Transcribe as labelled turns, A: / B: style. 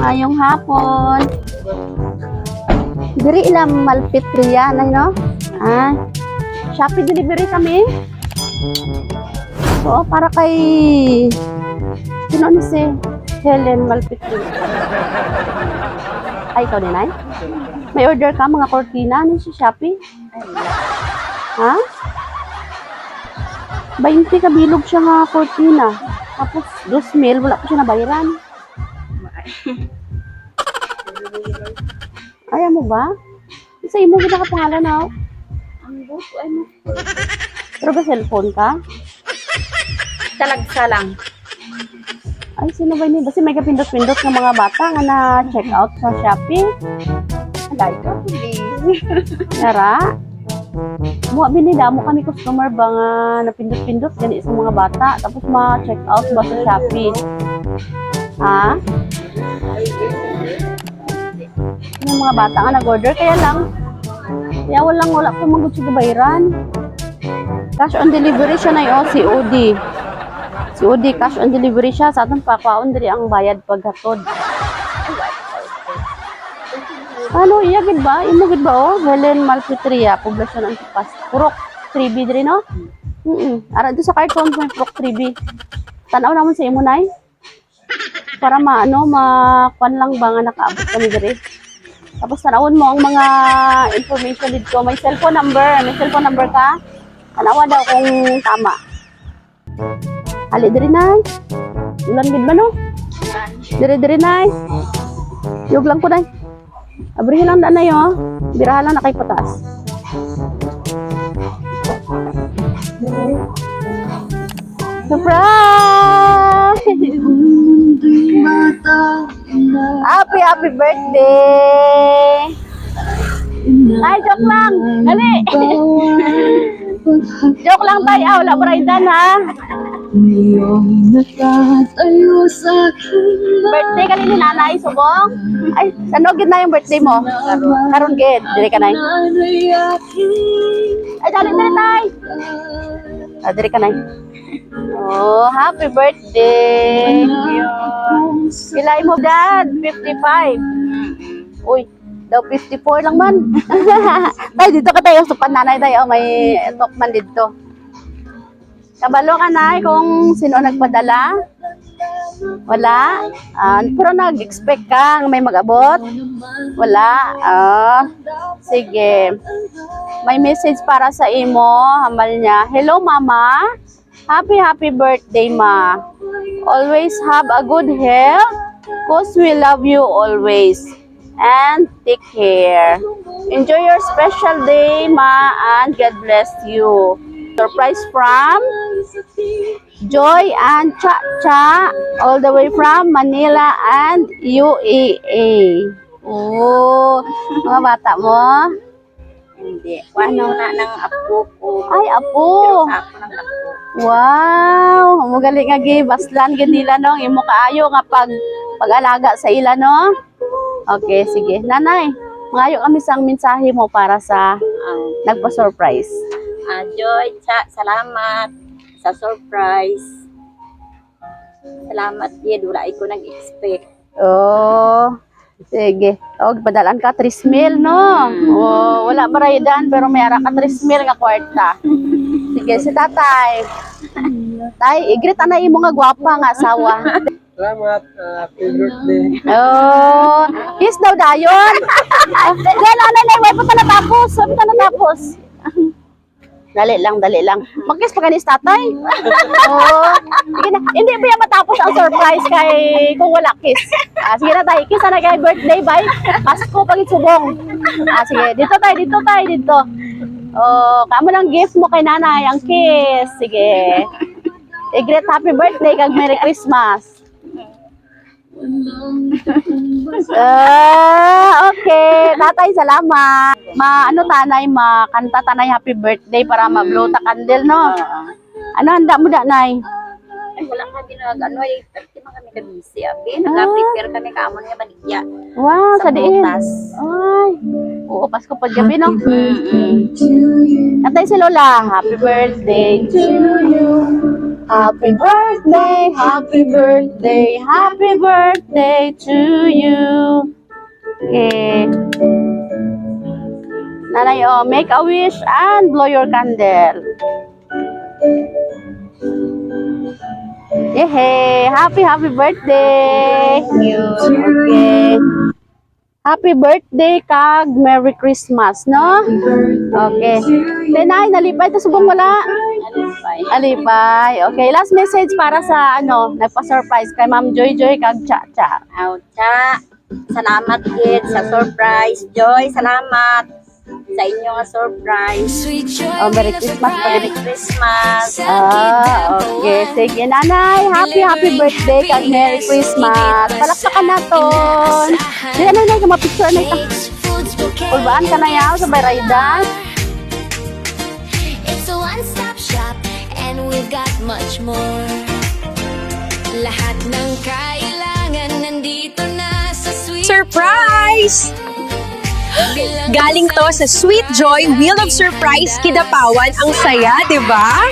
A: Ngayong hapon. Diri ilang malpit riya na no? Ah, Shopee delivery kami. So, para kay sino ni si Helen Malpitri. Ay, ikaw din ay? May order ka mga cortina ni si Shopee? Ha? 20 kabilog siya nga cortina. Tapos, 2,000, wala ko siya nabayaran. Ayaw mo ba? Sa imo kita ka pangalan na.
B: Ang buto ay mo.
A: Pero ba cellphone ka?
B: Talagsa lang.
A: Ay, sino ba ini? Kasi may kapindot-pindot ng mga bata nga na check out sa Shopee.
B: Alay ko, please.
A: Nara? Mua binida mo kami customer ba nga napindot-pindot gani sa mga bata tapos ma-check out ba sa Shopee? Ha? Yung mga bata nga nag-order kaya lang wala ko magud siya bayaran. Cash on delivery siya na yung COD. COD cash on delivery siya sa atong pakwaon diri ang bayad paghatod. Ano iya gid ba? Imo gid ba oh? Helen Malpitria, poblasyon Antipas. Purok 3B diri no? Ara do sa carton may Purok 3B. Tanaw namon sa imo nay. Para makuan lang ba nga nakaabot kami diri. Tapos tanawon mo ang mga information dito. May cellphone number ka. Tanawa daw kung tama. Ali diri nay. Ulan gid ba no? Diri nay. Yug lang ko nay. Abrihin lang na yun. Birahan lang na kay patas. Surprise! Happy birthday! Ay, joke lang! Dali! Joke lang tayo. Wala mo raidan ha? Birthday ka ni nanay, subong? Ay, ano gid na yung birthday mo? Karon gid, dili ka nay. Ay, dali tay. Dili ka nay. Oh, happy birthday. Ilay mo dad, 55. Uy, daw 54 lang man. Tay, dito ka tayo sa pananay tayo, may tokman dito. Kabalo ka na kung sino nagpadala? Wala? Pero nag-expect ka may mag-abot? Wala? Sige. May message para sa imo. Hambal niya. Hello, Mama. Happy birthday, Ma. Always have a good health. Cause we love you always. And take care. Enjoy your special day, Ma. And God bless you. Surprise from Joy and Cha all the way from Manila and UAE. Oh, mga bata mo?
B: Hindi. Ano na ng apo ko.
A: Ay, apo.
B: Pero ako ng apo.
A: Wow, magaling nga baslan gid nila no, imo kaayo nga pag-alaga sa ila no. Okay, sige. Nanay, ngayo kami sang mensahe mo para sa nagpa-surprise.
B: Joy, salamat sa surprise. Salamat yun, wala ko nag-expect.
A: Oh, sige. Padalan ka 3,000 no. Oh, wala baraydan pero may ara ka 3,000 nga kwarta. Sige, si tatay. Tay, igrit na imo nga gwapa nga asawa.
C: Salamat, happy birthday.
A: Oh, kiss daw dayon. Dahil nanay, wala pa natapos. Wala pa natapos. Dali lang. Mag-kiss pa kanis tatay. Oh, sige na. Hindi ba yan matapos ang surprise kay kung wala kiss? Sige na tayo, kiss na kay birthday, bye. Pasko pag isubong. Sige, dito tayo. Oh, kamo lang gift mo kay nanay, ang kiss. Sige. I-greet happy birthday kag Merry Christmas. Okay, tatay, salamat. Tanay, kanta tanay happy birthday para ma-blow ta candle, no? Ano handa mo da, nay?
B: Ay, wala ka ginagano ay, kasi mga kami kabisi. Abi, nag-prepare kami kamon nga baligya.
A: Wow, sa diin.
B: butas.
A: Ay, oo, Pasko pa gabi, no? Tatay si Lola, happy birthday to you. Happy birthday, happy birthday, happy birthday to you. Okay. Nanay, oh, make a wish and blow your candle. Yehey! Happy birthday! Okay. Happy birthday kag Merry Christmas, no? Okay. Nenay, nalipay ta subong wala? Alipay. Okay, last message para sa nagpa-surprise kay Ma'am Joy Joy kag Cha Cha.
B: Cha, salamat kid sa surprise. Joy, salamat sa inyo nga surprise.
A: Oh, Merry Christmas pa
B: Merry Christmas.
A: Okay. Sige, nanay. Happy birthday kag Merry Christmas. Palakpakan naton. Di nanay, picture na ito. Pulbaan ka na yaw sa Bayraydan.
D: It's a one-stop shop and we've got much more. Lahat ng kailangan nandito na sa Sweet
E: Surprise! Galing to sa Sweet Joy Wheel of Surprise Kidapawan. Ang saya, di ba?